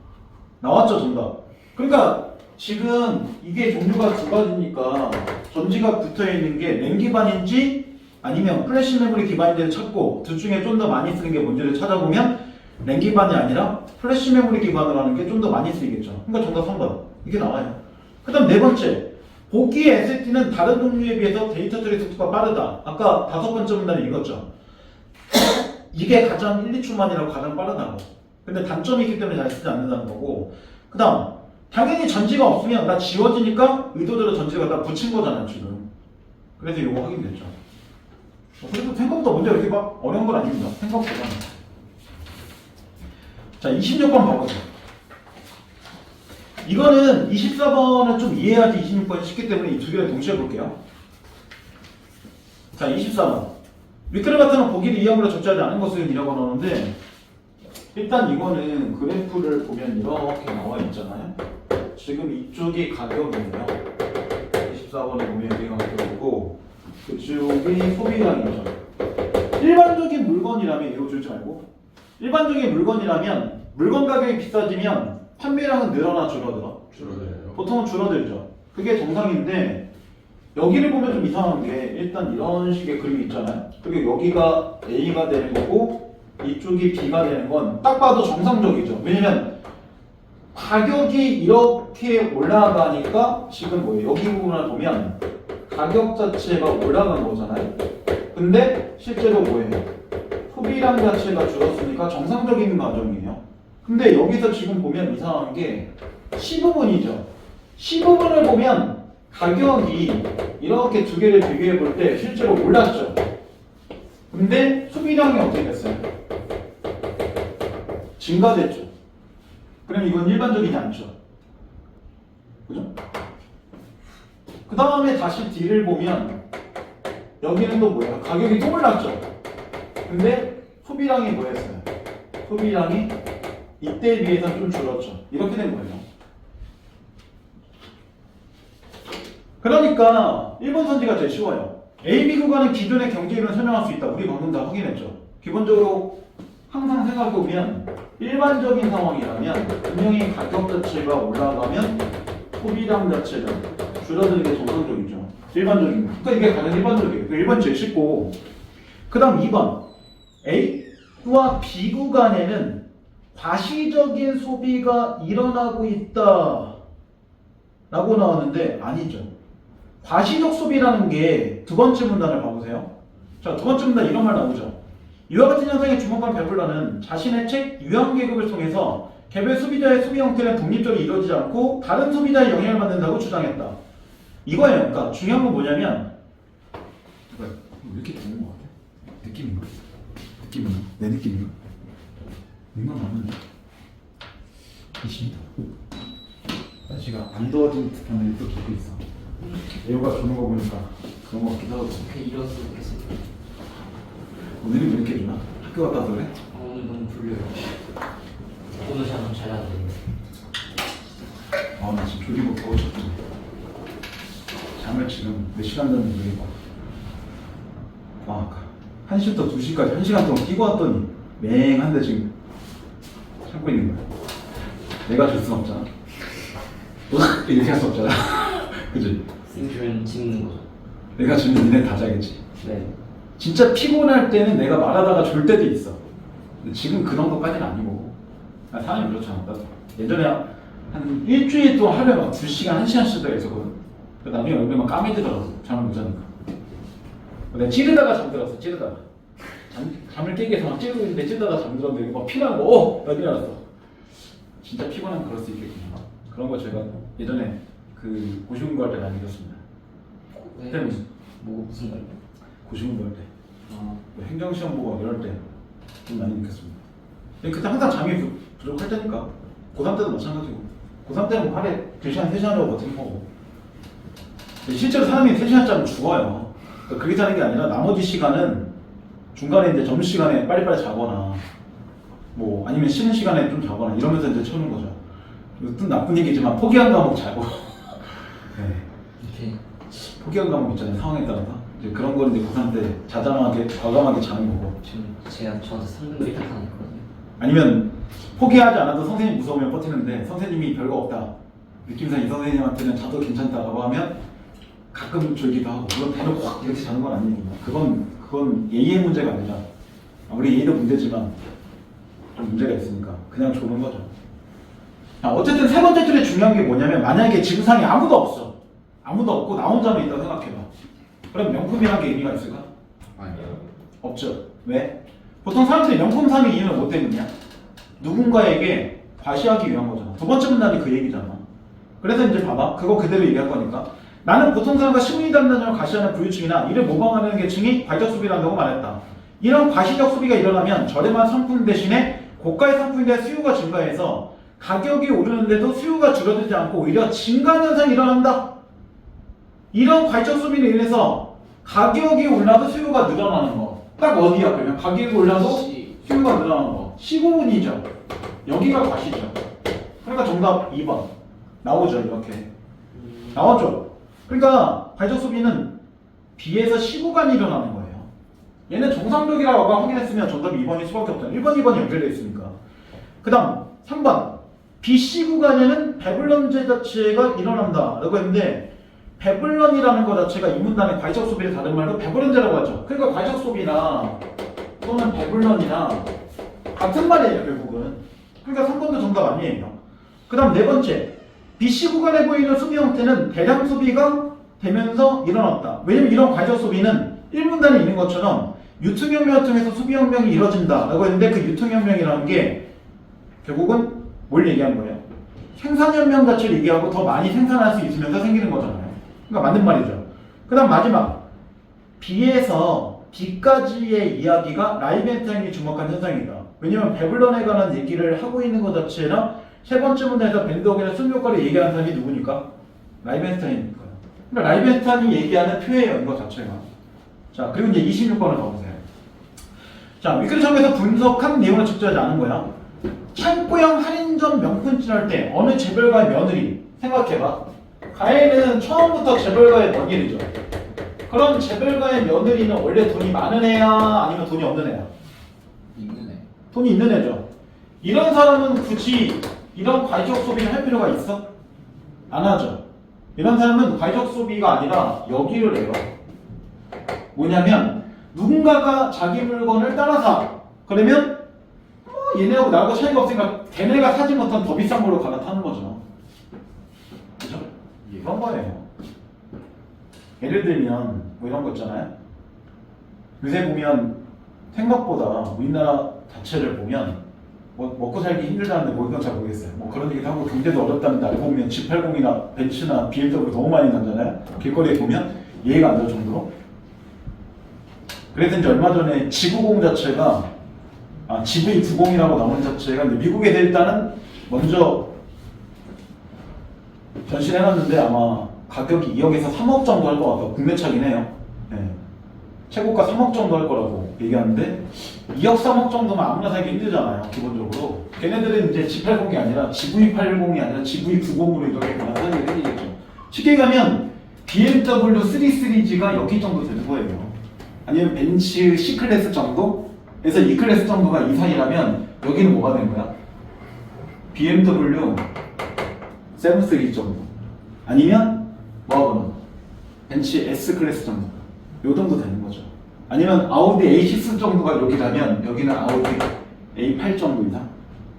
S1: 나왔죠, 정답. 그러니까 지금 이게 종류가 두 가지니까 전지가 붙어있는 게 램 기반인지 아니면 플래시 메모리 기반인지를 찾고 둘 중에 좀 더 많이 쓰는 게 뭔지를 찾아보면 램 기반이 아니라 플래시 메모리 기반으로 하는 게 좀 더 많이 쓰이겠죠. 그러니까 정답 3번. 이게 나와요. 그 다음 네 번째. 보기의 SSD는 다른 종류에 비해서 데이터 처리 속도가 빠르다. 아까 다섯 번째 문단을 읽었죠. 이게 가장 1, 2초만이라고 가장 빠르다고. 근데 단점이 있기 때문에 잘 쓰지 않는다는 거고. 그 다음 당연히 전지가 없으면 나 지워지니까 의도적으로 전지를 갖다 붙인 거잖아요 지금. 그래서 이거 확인됐죠. 그래도 생각보다 문제 이렇게 막 어려운 건 아닙니다. 생각보다. 자, 26번 봐보세요. 이거는 24번은 좀 이해하지 26번이 쉽기 때문에 이 두 개를 동시에 볼게요. 자, 24번. 위클 같은 보기를 이해함으로 적절하지 않은 것은 이라고 나오는데 일단 이거는 그래프를 보면 이렇게 나와 있잖아요. 지금 이쪽이 가격이에요. 24번에 보면 여기가 가격이고 그쪽이 소비량이죠. 일반적인 물건이라면 이거 줄지 말고 일반적인 물건이라면 물건 가격이 비싸지면 판매량은 늘어나 줄어들어?
S2: 줄어들어요.
S1: 보통은 줄어들죠. 그게 정상인데 여기를 보면 좀 이상한 게 일단 이런 식의 그림이 있잖아요. 그리고 여기가 A가 되는 거고 이쪽이 B가 되는 건 딱 봐도 정상적이죠. 왜냐면 가격이 이렇게 올라가니까 지금 뭐예요? 여기 부분을 보면 가격 자체가 올라간 거잖아요. 근데 실제로 뭐예요? 소비량 자체가 줄었으니까 정상적인 과정이에요. 근데 여기서 지금 보면 이상한 게 C부분이죠. C부분을 보면 가격이 이렇게 두 개를 비교해 볼 때 실제로 올랐죠. 근데 소비량이 어떻게 됐어요? 증가됐죠. 그럼 이건 일반적이지 않죠. 그죠? 그 다음에 다시 D를 보면 여기는 또 뭐예요? 가격이 또 올랐죠. 근데 소비량이 뭐였어요? 소비량이 이때에 비해서 좀 줄었죠. 이렇게 된 거예요. 그러니까 1번 선지가 제일 쉬워요. A, B 구간은 기존의 경제이론을 설명할 수 있다. 우리 방금 다 확인했죠. 기본적으로 항상 생각해보면 일반적인 상황이라면 분명히 가격 자체가 올라가면 소비량 자체가 줄어드는 게 정상적이죠. 일반적인 거. 그러니까 이게 가장 일반적이에요. 1번 제일 쉽고 그 다음 2번 A와 B 구간에는 과시적인 소비가 일어나고 있다 라고 나왔는데 아니죠. 과시적 소비라는 게 두 번째 문단을 봐보세요. 자, 두 번째 문단 이런 말 나오죠. 이와 같은 현상에 주목한 베플러는 자신의 책 유형계급을 통해서 개별 소비자의 소비 형태는 독립적으로 이루어지지 않고 다른 소비자의 영향을 받는다고 주장했다. 이거예요. 그러니까 중요한 건 뭐냐면 왜 이렇게 되는 것 같아? 느낌인가? 느낌인가? 내 느낌인가? 이만 맞는데? 이십니다. 날씨가 안 더워진 듯한 일도 듣고 있어. 애호가 주는 거 보니까 그런 거 같기도 하고.
S3: 그 이런 수도 있어요.
S1: 오늘은 왜 이렇게 주나? 학교 갔다 와서 그래?
S3: 오늘 너무 불려요. 오늘 잠은 잘 잤는데.
S1: 나 지금 졸리고 더워졌지. 잠을 지금 몇 시간 잤는지 모르겠고. 아까 1시부터 2시까지 1시간 동안 끼고 왔더니 맹한데 지금 참고 있는 거야. 내가 줄 순 없잖아. 너도 이렇게 할 수 없잖아. 그치?
S3: 쌤줄은 짚는 거죠.
S1: 내가 주면 니네 다 자겠지.
S3: 네.
S1: 진짜 피곤할 때는 내가 말하다가 졸 때도 있어. 근데 지금 그 정도까지는 아니고. 사람이 그렇잖아. 나도 예전에 한 일주일 동안 하루에 막 2시간, 1시간씩 때가 있었거든. 나중에 얼굴이 막 까매지더라고. 잠을 못 자니까. 내가 찌르다가 잠들었어. 찌르다가. 잠을 깨기 위해서 막 찌르고 있는데 찌르다가 잠들었는데 막 피나고 여기 알았어. 진짜 피곤하면 그럴 수 있겠구나. 그런 거 제가 예전에 그 고시공부 할 때 많이 읽었습니다.
S3: 네.
S1: 그때
S3: 무슨 말이요?
S1: 고시공부 할 때. 뭐 행정시험 보고 이럴 때 좀 많이 읽었습니다. 그때 항상 잠이 부족할 때니까. 고3 때도 마찬가지고. 고3 때는 뭐 하루에 2시간, 3시간이라고 버티는 거고. 실제로 사람이 3시간 자면 죽어요. 그러니까 그게 자는 게 아니라 나머지 시간은 중간에 이제 점심시간에 빨리빨리 자거나 뭐 아니면 쉬는 시간에 좀 자거나 이러면서 이제 채우는 거죠. 좀 나쁜 얘기지만 포기한 과목 자고. 네.
S3: 이렇게.
S1: 포기한 과목 있잖아요. 상황에 따라서. 이제 그런 거는 이제 고3 때 자잘하게 과감하게 자는 거고.
S3: 지금 제가 저한테 3등급이 딱 하나 있거든요.
S1: 아니면 포기하지 않아도 선생님 무서우면 버티는데 선생님이 별거 없다. 느낌상 이 선생님한테는 자도 괜찮다라고 하면 가끔 졸기도 하고. 물론 대놓고 확 이렇게 자는 건 아니니까. 그건 예의의 문제가 아니라 아무리 예의도 문제지만 좀 문제가 있으니까 그냥 조는 거죠. 어쨌든 세 번째 줄에 중요한 게 뭐냐면 만약에 지구상에 아무도 없어. 아무도 없고 나 혼자만 있다고 생각해봐. 그럼 명품이라는 게 의미가 있을까?
S2: 아니요.
S1: 없죠. 왜? 보통 사람들이 명품 사는 이유는 뭐 때문이야? 누군가에게 과시하기 위한 거잖아. 두 번째 문단이 그 얘기잖아. 그래서 이제 봐봐. 그거 그대로 얘기할 거니까. 나는 보통 사람과 시민이 단단적으로 과시하는 부유층이나 이를 모방하는 계층이 과시적 소비를 한다고 말했다. 이런 과시적 소비가 일어나면 저렴한 상품 대신에 고가의 상품에 대한 수요가 증가해서 가격이 오르는데도 수요가 줄어들지 않고 오히려 증가 현상이 일어난다. 이런 과시적 소비로 인해서 가격이 올라도 수요가 늘어나는 거. 딱 어디야? 그러면 가격이 올라도 수요가 늘어나는 거. 15분이죠. 여기가 과시죠. 그러니까 정답 2번. 나오죠, 이렇게. 나왔죠? 그러니까 과적 소비는 B에서 C 구간이 일어나는 거예요. 얘는 정상적이라고 아까 확인했으면 정답이 2번일 수밖에 없잖아요. 1번, 2번이 연결되어 있으니까. 그 다음 3번 BC 구간에는 배불런제 자체가 일어난다 라고 했는데 배불런이라는 것 자체가 이 문단의 과적 소비를 다른 말로 배불런제라고 하죠. 그러니까 과적 소비나 또는 배불런이나 같은 말이에요 결국은. 그러니까 3번도 정답 아니에요. 그 다음 네 번째 BC 구간에 보이는 소비 형태는 대량 소비가 되면서 일어났다. 왜냐면 이런 과적 소비는 1문단에 있는 것처럼 유통혁명을 통해서 소비혁명이 이뤄진다 라고 했는데 그 유통혁명이라는 게 결국은 뭘 얘기한 거예요? 생산혁명 자체를 얘기하고 더 많이 생산할 수 있으면서 생기는 거잖아요. 그러니까 맞는 말이죠. 그 다음 마지막 B에서 D까지의 이야기가 라이벤스타인이 주목한 현상이다. 왜냐면 배불런에 관한 얘기를 하고 있는 것 자체나 세 번째 문제에서 밴드워크의 순효과를 얘기하는 사람이 누구니까? 라이벤스타인이니까요. 그러니까 라이벤스타인이 얘기하는 표예요 이거 자체가. 자 그리고 이제 26번을 가보세요. 자 위클점에서 분석한 내용을 적절하지 않은 거야. 창고형 할인점 명품질 할 때 어느 재벌가의 며느리 생각해봐. 가해는 처음부터 재벌가의 며느리죠. 그럼 재벌가의 며느리는 원래 돈이 많은 애야 아니면 돈이 없는 애야?
S2: 있는 애.
S1: 돈이 있는 애죠. 이런 사람은 굳이 이런 과적 소비를 할 필요가 있어? 안 하죠. 이런 사람은 과적 소비가 아니라 여기를 해요. 뭐냐면 누군가가 자기 물건을 따라 사. 그러면 얘네하고 나하고 차이가 없으니까 걔네가 사지 못한 더 비싼 걸로 갈아타는 거죠. 그죠? 이런 거예요. 예를 들면 뭐 이런 거 있잖아요. 요새 보면 생각보다 우리나라 자체를 보면 뭐 먹고 살기 힘들다는데 뭐 이건 잘 모르겠어요. 뭐 그런 얘기도 하고 경제도 어렵다는데 알고 보면 G80이나 벤츠나 BMW 너무 많이 나잖아요. 길거리에 보면 이해가 안 될 정도로. 그래서 이제 얼마 전에 지구공 자체가 GV90이라고 나온 자체가 이제 미국에서 일단은 먼저 전시해놨는데 아마 가격이 2억에서 3억 정도 할 것 같아요. 국내차긴 해요. 네. 최고가 3억 정도 할 거라고 얘기하는데 2억 3억 정도면 아무나 사기 힘들잖아요. 기본적으로. 걔네들은 이제 G80이 아니라 GV80이 아니라 GV90으로 이렇게 나타나게 생기겠죠. 쉽게 가면 BMW 3 시리즈가 여기 정도 되는 거예요. 아니면 벤츠 C클래스 정도에서 E클래스 정도가 이상이라면 여기는 뭐가 되는 거야? BMW 7 시리즈 정도. 아니면 뭐하고는 벤츠 S클래스 정도. 요 정도 되는 거죠. 아니면 아우디 A6 정도가 여기라면 여기는 아우디 A8 정도 이상.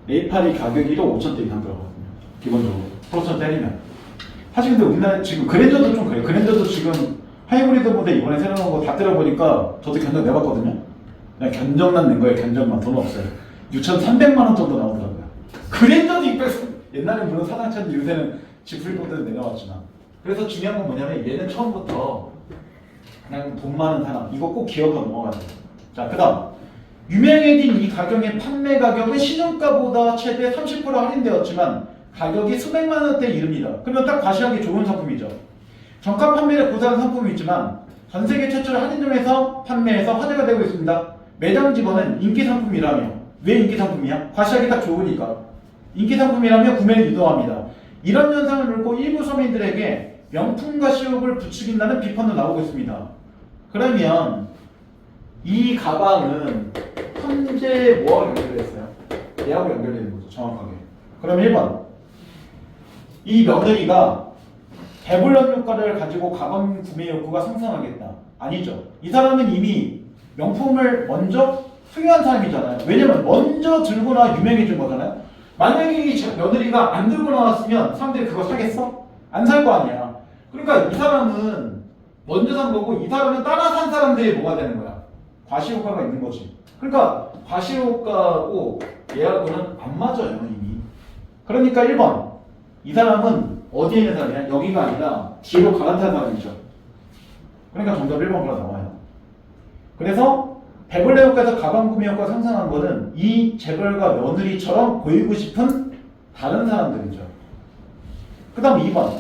S1: A8이 가격이 1억 5천대 이상 들어가거든요. 기본적으로. 프로천 때리면. 사실 근데 우리나라 지금 그랜저도 좀 그래요. 그랜저도 지금 하이브리드 모델 이번에 새로 나온 거 다 때려보니까 저도 견적 내봤거든요. 그냥 견적만 낸 거예요. 견적만. 돈 없어요. 6,300만 원 정도 나오더라고요. 그랜저도 입고서 옛날에 물론 사당차인데 요새는 지프리보드는 내려왔지만. 그래서 중요한 건 뭐냐면 얘는 처음부터 그냥 돈 많은 사람. 이거 꼭 기억하고 넘어가야 돼요. 자, 그 다음. 유명해진 이 가격의 판매 가격은 시중가보다 최대 30% 할인되었지만 가격이 수백만 원대에 이릅니다. 그러면 딱 과시하기 좋은 상품이죠. 정가 판매를 고사한 상품이 있지만 전 세계 최초로 할인점에서 판매해서 화제가 되고 있습니다. 매장 직원은 인기 상품이라며. 왜 인기 상품이야? 과시하기 딱 좋으니까. 인기 상품이라며 구매를 유도합니다. 이런 현상을 물고 일부 서민들에게 명품 가시욕을 부추긴다는 비판도 나오고 있습니다. 그러면 이 가방은 현재 뭐하고 연결됐어요? 얘하고 연결되는 거죠. 정확하게. 그럼 1번 이 며느리가 배불런 효과를 가지고 가방 구매 욕구가 상승하겠다. 아니죠. 이 사람은 이미 명품을 먼저 소유한 사람이잖아요. 왜냐면 먼저 들고 나와 유명해진 거잖아요. 만약에 이 며느리가 안 들고 나왔으면 사람들이 그거 사겠어? 안 살 거 아니야. 그러니까 이 사람은 먼저 산 거고 이 사람은 따라 산 사람들이 뭐가 되는 거야? 과시효과가 있는 거지. 그러니까 과시효과고 얘하고는 안 맞아요 이미. 그러니까 1번 이 사람은 어디에 있는 사람이야? 여기가 아니라 뒤로 갈아탄 사람이죠. 그러니까 정답 1번으로 나와요. 그래서 배불레 효과에서 가방 구매 효과가 상승한 거는 이 재벌가 며느리처럼 보이고 싶은 다른 사람들이죠. 그 다음 2번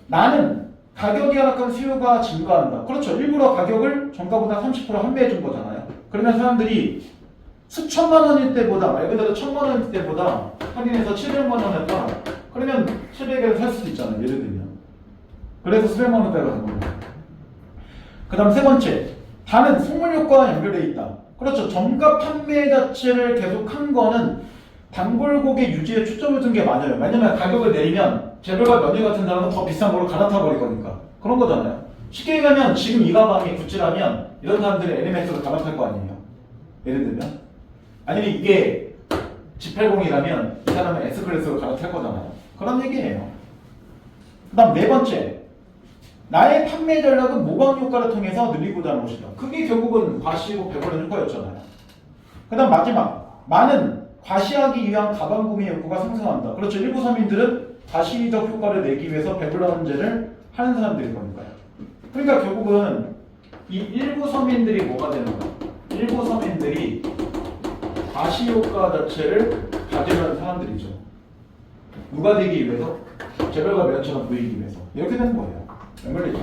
S1: 나는 가격이 하락하면 수요가 증가한다. 그렇죠. 일부러 가격을 정가보다 30% 환매해 준 거잖아요. 그러면 사람들이 수천만 원일 때보다 말 그대로 1,000만 원일 때보다 할인해서 700만 원에 팔아. 그러면 700에서 살 수도 있잖아요. 예를 들면. 그래서 수백만원 대가 된 겁니다. 그 다음 세 번째, 다는 속물 효과와 연결되어 있다. 그렇죠. 정가 판매 자체를 계속 한 거는 단골고객 유지에 초점을 둔 게 맞아요. 왜냐면 가격을 내리면 재벌가 명예 같은 사람은 더 비싼 걸로 갈아타 버릴 거니까. 그런 거잖아요. 쉽게 얘기하면 지금 이 가방이 구찌라면 이런 사람들이 LMX로 갈아탈 거 아니에요. 예를 들면. 아니면 이게 G80이라면 이 사람은 S클래스로 갈아탈 거잖아요. 그런 얘기예요. 그 다음 네 번째, 나의 판매 전략은 모방 효과를 통해서 늘리고자 하는 것이다. 그게 결국은 과시고 배분의 효과였잖아요. 그 다음 마지막, 많은 과시하기 위한 가방 구매 욕구가 상승한다. 그렇죠. 일부 서민들은 과시적 효과를 내기 위해서 배불런제를 하는 사람들일 거니까요. 그러니까 결국은 이 일부 서민들이 뭐가 되는 거야? 일부 서민들이 과시 효과 자체를 가지려는 사람들이죠. 누가 되기 위해서? 재벌가 매연처럼 보이기 위해서. 이렇게 되는 거예요. 연결되죠.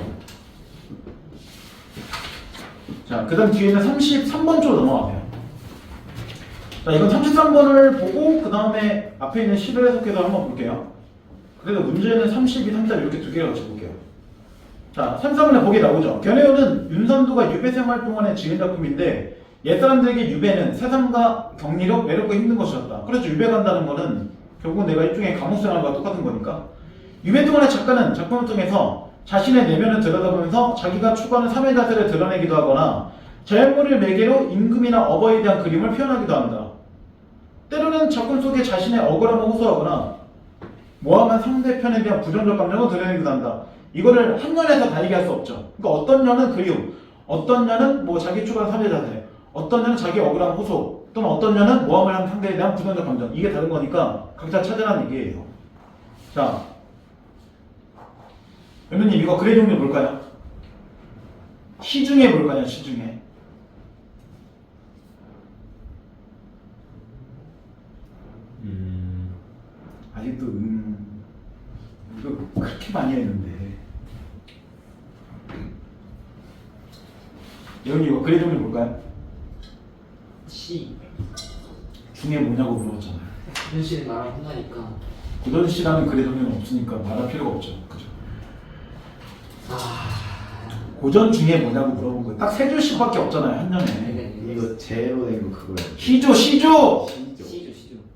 S1: 자, 그 다음 뒤에는 33번 쪽으로 넘어가세요. 자, 이건 33번을 보고 그 다음에 앞에 있는 10을 해석해서 한번 볼게요. 그래도 문제는 32, 33 이렇게 두 개를 같이 볼게요. 자, 33번에 보기 나오죠. 견해원은 윤선두가 유배 생활 동안의 지은 작품인데 옛사람들에게 유배는 세상과 격리로 외롭고 힘든 것이었다. 그렇죠. 유배 간다는 거는 결국은 내가 일종의 감옥 생활과 똑같은 거니까. 유배 동안의 작가는 작품을 통해서 자신의 내면을 들여다보면서 자기가 추구하는 삶의 자세를 드러내기도 하거나 자연물을 매개로 임금이나 어버이에 대한 그림을 표현하기도 한다. 때로는 작품 속에 자신의 억울함을 호소하거나 모함한 상대편에 대한 부정적 감정을 드러내기도 한다. 이거를 한 년에서 다 얘기할 수 없죠. 그러니까 어떤 년은 그리움, 어떤 년은 뭐 자기 추구하는 삶의 자세, 어떤 년은 자기 억울함 호소, 또는 어떤 년은 모함을 한 상대에 대한 부정적 감정. 이게 다른 거니까 각자 찾으라는 얘기예요. 자, 연우님 이거 글의 종류 뭘까요? 시중에 뭘까요? 시중에. 아직도 이거 그렇게 많이 했는데. 연우님 이거 글의 종류 뭘까요?
S3: 시.
S1: 중에 뭐냐고 물어봤잖아요.
S3: 현실이 나랑 혼나니까.
S1: 고전 씨라는 글의 종류는 없으니까 말할 필요가 없죠. 그죠? 고전 중에 뭐냐고 물어본 거예요. 딱 세 줄씩밖에 없잖아요, 한 년에.
S2: 이거 제로 된 거 그거예요.
S1: 시조.
S3: 시조.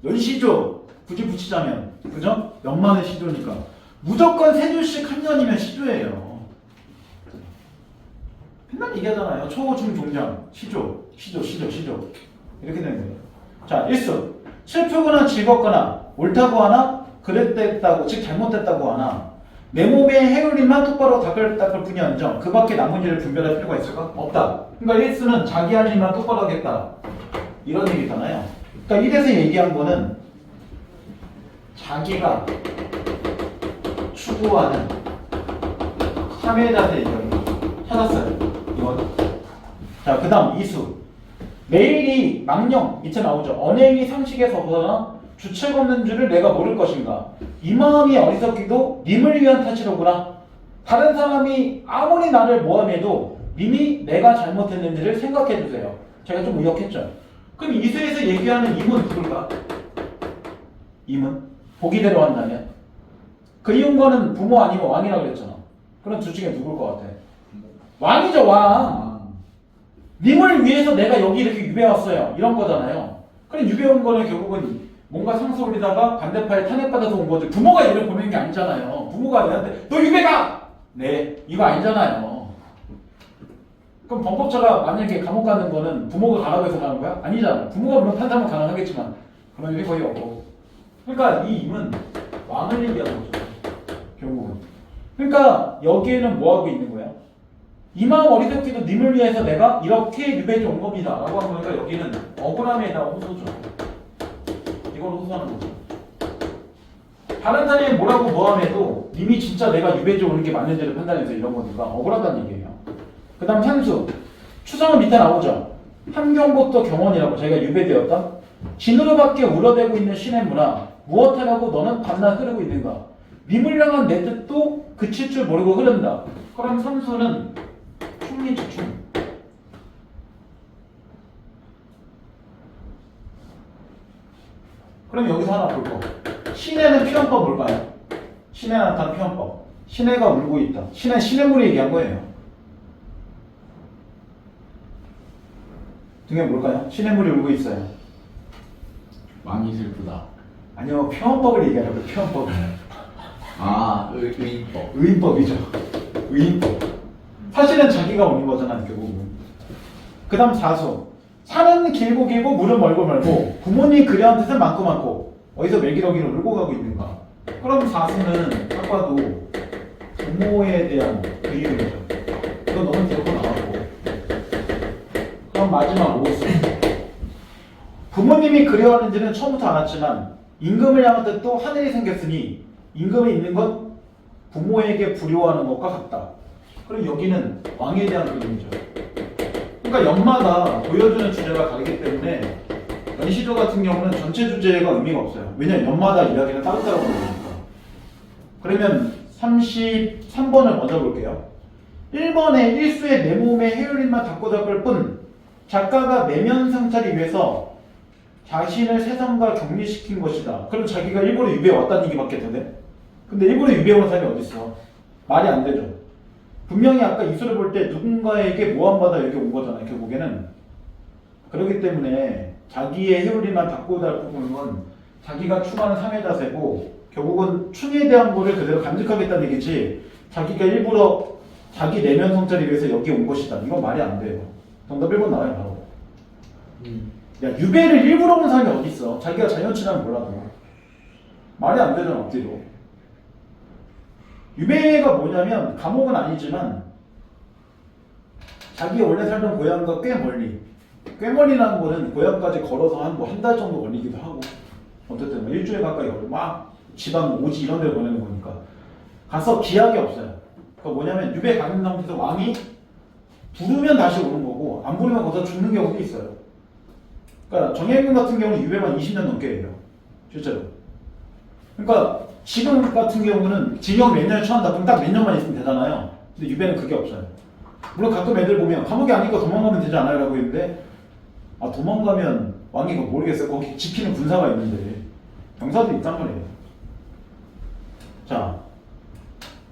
S1: 연시조. 굳이 붙이자면. 그죠? 연만의 시조니까. 무조건 세 줄씩 한 년이면 시조예요. 맨날 얘기하잖아요. 초, 중, 종장. 시조. 이렇게 되는 거예요. 자, 1수. 슬프거나 즐겁거나 옳다고 하나 그랬다고, 즉 잘못됐다고 하나 내 몸의 해울림만 똑바로 닦을 뿐이언정 그 밖에 남은 일을 분별할 필요가 있을까? 없다. 그러니까 1수는 자기 할 일만 똑바로 하겠다. 이런 얘기잖아요. 그러니까 1에서 얘기한 거는 자기가 추구하는 참회 자세 얘기하는 거죠. 찾았어요. 이건. 자, 그 다음 2수. 매일이 망령 밑에 나오죠. 언행이 상식에서 벗어나 주책 없는 줄을 내가 모를 것인가. 이 마음이 어리석기도 님을 위한 탓이로구나. 다른 사람이 아무리 나를 모함해도 님이 내가 잘못했는지를 생각해 주세요. 제가 좀 의역했죠. 그럼 이세에서 얘기하는 임은 누굴까? 임은? 보기대로 한다면? 그리운 거는 부모 아니면 왕이라고 그랬잖아. 그럼 둘 중에 누굴 것 같아? 왕이죠, 왕. 님을 위해서 내가 여기 이렇게 유배 왔어요. 이런 거잖아요. 그럼 유배 온 거는 결국은 뭔가 상수 올리다가 반대파에 탄핵받아서 온 거죠. 부모가 얘를 보내는 게 아니잖아요. 부모가 얘한테 너 유배 가! 네, 이거 아니잖아요. 그럼 범법자가 만약에 감옥 가는 거는 부모가 가라고 해서 가는 거야? 아니잖아요. 부모가 물론 판단은 가능하겠지만 그런 일이 거의 없고. 그러니까 이 임은 왕을 얘기하는 거죠. 결국은. 그러니까 여기에는 뭐 하고 있는 거야? 이 마음 어리석기도 님을 위해서 내가 이렇게 유배해 온 겁니다 라고 한 거니까 여기는 억울함에다가 호소죠. 이걸 호소하는 거죠. 다른 사람이 뭐라고 모함해도 님이 진짜 내가 유배해 오는 게 맞는지를 판단해서 이런 거니까 억울하다는 얘기예요. 그 다음 산수. 추성은 밑에 나오죠. 함경부터 경원이라고 자기가 유배되었다. 진으로 밖에 우러대고 있는 신의 문화 무엇하라고 너는 밤낮 흐르고 있는가. 님을 향한 내 뜻도 그칠 줄 모르고 흐른다. 그럼 산수는 충리지충. 그럼 여기서 하나 볼 거. 신에는 표현법 뭘까요? 신에 나타난 표현법. 시내가 울고 있다. 시내물이 얘기한 거예요. 등에 뭘까요? 시내물이 울고 있어요.
S2: 왕이 슬프다.
S1: 아니요, 표현법을 얘기하는 거예요. 표현법을.
S2: 아, 의인법.
S1: 의인법이죠. 의인법. 사실은 자기가 오는 거잖아, 결국은. 그 다음 사수. 산은 길고 길고 물은 멀고 멀고 부모님 그려한 뜻은 많고 많고 어디서 매기러기를 울고 가고 있는가? 그럼 사수는 딱 봐도 부모에 대한 그리움이죠. 이거 너무 대놓고 나왔고. 그럼 마지막 오수. 부모님이 그리워하는지는 처음부터 알았지만 임금을 향한 뜻도 하늘이 생겼으니 임금이 있는 건 부모에게 부려워하는 것과 같다. 그리고 여기는 왕에 대한 그림이죠. 그러니까 연마다 보여주는 주제가 다르기 때문에 연시조 같은 경우는 전체 주제가 의미가 없어요. 왜냐면 연마다 이야기는 따로따로 보니까. 그러면 33번을 먼저 볼게요. 1번에 일수의 내 몸의 해율림만 닦고 닦을 뿐 작가가 내면 성찰이 위해서 자신을 세상과 격리시킨 것이다. 그럼 자기가 일부러 유배에 왔다는 얘기밖에 되네? 근데 일부러 유배에 온 사람이 어딨어? 말이 안 되죠. 분명히 아까 이수를 볼 때 누군가에게 모함받아 여기 온 거잖아요. 결국에는. 그렇기 때문에 자기의 해울이만 닦고 닦고 보는 건 자기가 추구하는 삶의 자세고 결국은 충에 대한 거를 그대로 간직하겠다는 얘기지 자기가 일부러 자기 내면 성찰을 위해서 여기 온 것이다. 이건 말이 안 돼요. 정답 1번 나와요. 바로. 야, 유배를 일부러 온 사람이 어디 있어? 자기가 자연친하면 몰라도 말이 안 되잖아. 앞뒤로. 유배가 뭐냐면 감옥은 아니지만 자기 원래 살던 고향과 꽤 멀리라는 거는 고향까지 걸어서 한 달 정도 걸리기도 하고 어쨌든 뭐 일주일 가까이 걸려 막 지방 오지 이런 데 보내는 거니까 가서 기약이 없어요. 그거 뭐냐면 유배 가는 상태에서 왕이 부르면 다시 오는 거고 안 부르면 거기서 죽는 경우도 있어요. 그러니까 정혜군 같은 경우는 유배만 20년 넘게 해요. 실제로. 그러니까 지금 같은 경우는 징역 몇 년에 처한다. 그럼 딱 몇 년만 있으면 되잖아요. 근데 유배는 그게 없어요. 물론 가끔 애들 보면 감옥이 아니고 도망가면 되지 않아요? 라고 했는데 아 도망가면 왕이 그거 모르겠어요. 거기 지키는 군사가 있는데 병사도 있단 말이에요. 자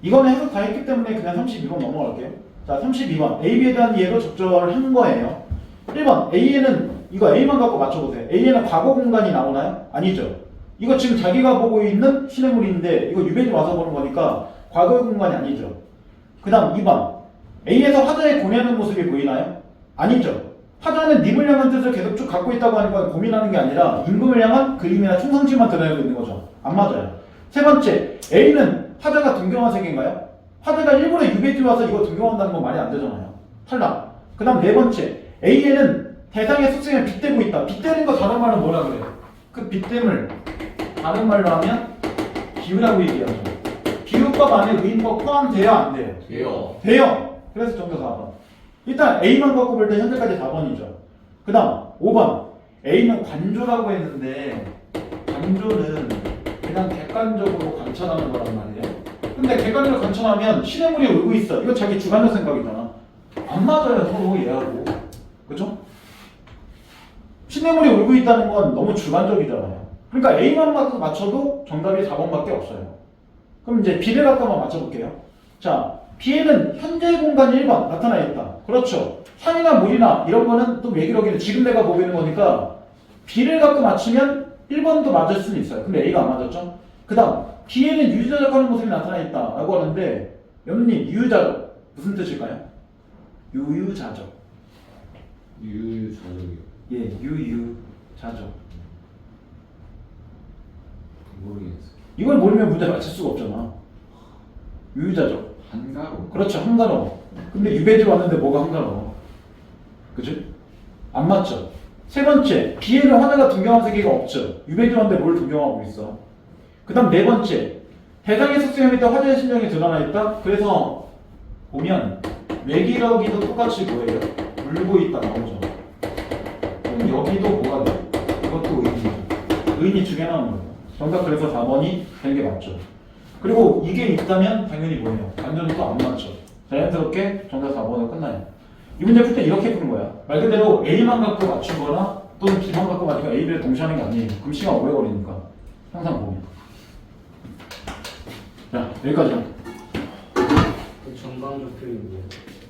S1: 이거는 해석 다 했기 때문에 그냥 32번 넘어갈게요. 자 32번 AB에 대한 예로 적절한 거예요. 1번 A에는 이거 A만 갖고 맞춰보세요. A에는 과거 공간이 나오나요? 아니죠. 이거 지금 자기가 보고 있는 시내물인데 이거 유배지 와서 보는 거니까 과거의 공간이 아니죠. 그 다음 2번 A에서 화자의 고뇌하는 모습이 보이나요? 아니죠. 화자는 님을 향한 뜻을 계속 쭉 갖고 있다고 하는 건 고민하는 게 아니라 임금을 향한 그림이나 충성심만 드러내고 있는 거죠. 안 맞아요. 세 번째 A는 화자가 동경한 세계인가요? 화자가 일본에 유배지 와서 이거 동경한다는 건 말이 안 되잖아요. 탈락. 그 다음 네 번째 A에는 대상의 속성을 빗대고 있다. 빗대는 거 다른 말로 뭐라 그래요? 그 빗댐을 다른 말로 하면 비유라고 얘기하죠. 비유법 안에 의인법 포함돼요? 안 돼요?
S2: 돼요.
S1: 돼요. 그래서 정답 4번. 일단 A만 갖고 볼 때 현재까지 4번이죠. 그 다음 5번 A는 관조라고 했는데 관조는 그냥 객관적으로 관찰하는 거란 말이에요. 근데 객관적으로 관찰하면 시내물이 울고 있어. 이거 자기 주관적 생각이잖아. 안 맞아요 서로 얘하고. 그죠? 시내물이 울고 있다는 건 너무 주관적이잖아요. 그러니까 A만 맞춰도 정답이 4번밖에 없어요. 그럼 이제 B를 갖고만 맞춰볼게요. 자, B에는 현재 공간 1번 나타나 있다. 그렇죠. 산이나 물이나 이런 거는 또 외기록에는 지금 내가 보이는 거니까 B를 갖고 맞추면 1번도 맞을 수는 있어요. 근데 A가 안 맞았죠? 그 다음 B에는 유유자적하는 모습이 나타나 있다 라고 하는데 여러분님 유유자적 무슨 뜻일까요? 유유자적.
S4: 유유자적이요.
S1: 예, 유유자적.
S4: 모르겠어.
S1: 이걸 모르면 문제 맞출 수가 없잖아. 유유자적.
S2: 한가로.
S1: 그렇죠. 한가로워. 근데 유배지 왔는데 뭐가 한가로워? 그치? 안 맞죠? 세 번째, 비에는 화자가 동경한 세계가 없죠. 유배지 왔는데 뭘 동경하고 있어? 그 다음 네 번째, 대상의 속성에 있다 화자의 심령이 드러나 있다. 그래서 보면 외기러기도 똑같이 뭐예요? 울고 있다 나오죠. 그럼 여기도 뭐가 돼? 이것도 의인이죠. 의인이 두 개 나오는 거예요. 정답 그래서 4번이 되는 게 맞죠. 그리고 이게 있다면 당연히 뭐예요? 완전히 또 안 맞죠. 자연스럽게 정답 4번으로 끝나요. 이 문제 풀 때 이렇게 푸는 거야. 말 그대로 A만 갖고 맞추거나 또는 B만 갖고 맞추거나 A, B를 동시에 하는 게 아니에요. 그럼 시간 오래 걸리니까. 항상 보면. 자, 여기까지요.
S3: 목표입니다.